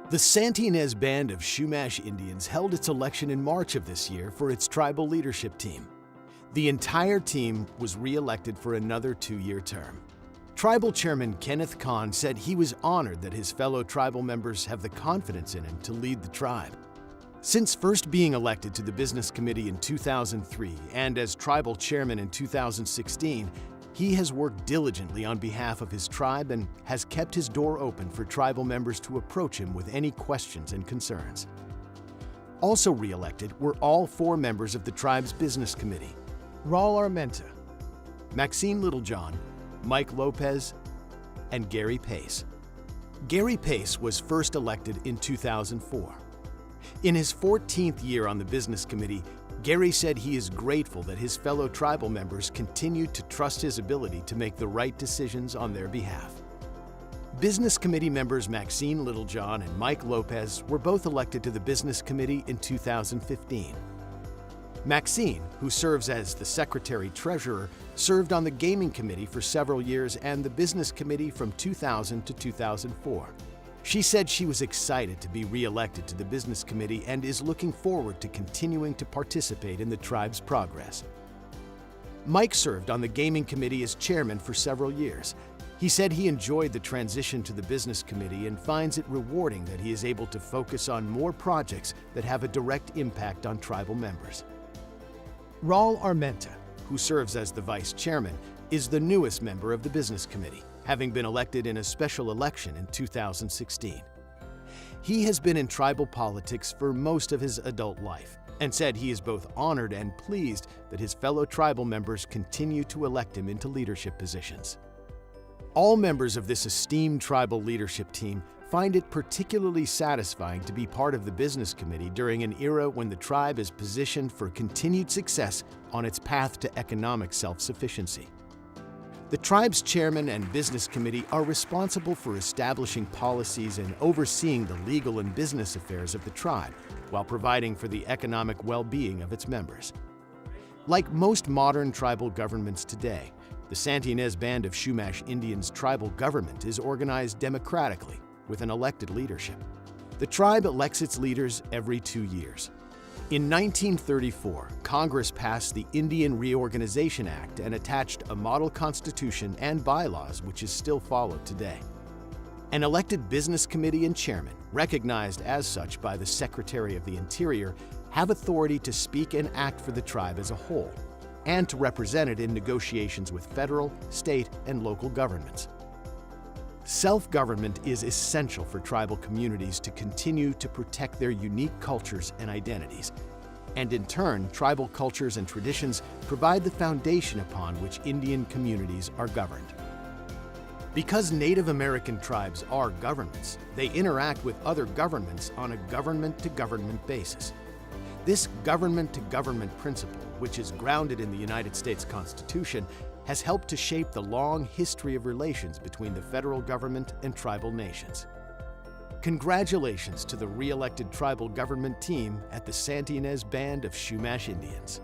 The Santa Ynez Band of Chumash Indians held its election in March of this year for its tribal leadership team. The entire team was re-elected for another 2-year term. Tribal Chairman Kenneth Kahn said he was honored that his fellow tribal members have the confidence in him to lead the tribe. Since first being elected to the Business Committee in 2003 and as tribal chairman in 2016, he has worked diligently on behalf of his tribe and has kept his door open for tribal members to approach him with any questions and concerns. Also re-elected were all 4 members of the tribe's Business Committee: Raul Armenta, Maxine Littlejohn, Mike Lopez, and Gary Pace. Gary Pace was first elected in 2004. In his 14th year on the Business Committee, Gary said he is grateful that his fellow tribal members continued to trust his ability to make the right decisions on their behalf. Business Committee members Maxine Littlejohn and Mike Lopez were both elected to the Business Committee in 2015. Maxine, who serves as the Secretary-Treasurer, served on the Gaming Committee for several years and the Business Committee from 2000 to 2004. She said she was excited to be re-elected to the Business Committee and is looking forward to continuing to participate in the tribe's progress. Mike served on the Gaming Committee as chairman for several years. He said he enjoyed the transition to the Business Committee and finds it rewarding that he is able to focus on more projects that have a direct impact on tribal members. Raul Armenta, who serves as the vice chairman, is the newest member of the Business Committee, having been elected in a special election in 2016. He has been in tribal politics for most of his adult life and said he is both honored and pleased that his fellow tribal members continue to elect him into leadership positions. All members of this esteemed tribal leadership team find it particularly satisfying to be part of the Business Committee during an era when the tribe is positioned for continued success on its path to economic self-sufficiency. The tribe's chairman and Business Committee are responsible for establishing policies and overseeing the legal and business affairs of the tribe, while providing for the economic well-being of its members. Like most modern tribal governments today, the Santa Ynez Band of Chumash Indians tribal government is organized democratically, with an elected leadership. The tribe elects its leaders every 2 years. In 1934, Congress passed the Indian Reorganization Act and attached a model constitution and bylaws which is still followed today. An elected Business Committee and chairman, recognized as such by the Secretary of the Interior, have authority to speak and act for the tribe as a whole, and to represent it in negotiations with federal, state, and local governments. Self-government is essential for tribal communities to continue to protect their unique cultures and identities. And in turn, tribal cultures and traditions provide the foundation upon which Indian communities are governed. Because Native American tribes are governments, they interact with other governments on a government-to-government basis. This government-to-government principle, which is grounded in the United States Constitution, has helped to shape the long history of relations between the federal government and tribal nations. Congratulations to the re-elected tribal government team at the Santa Ynez Band of Chumash Indians.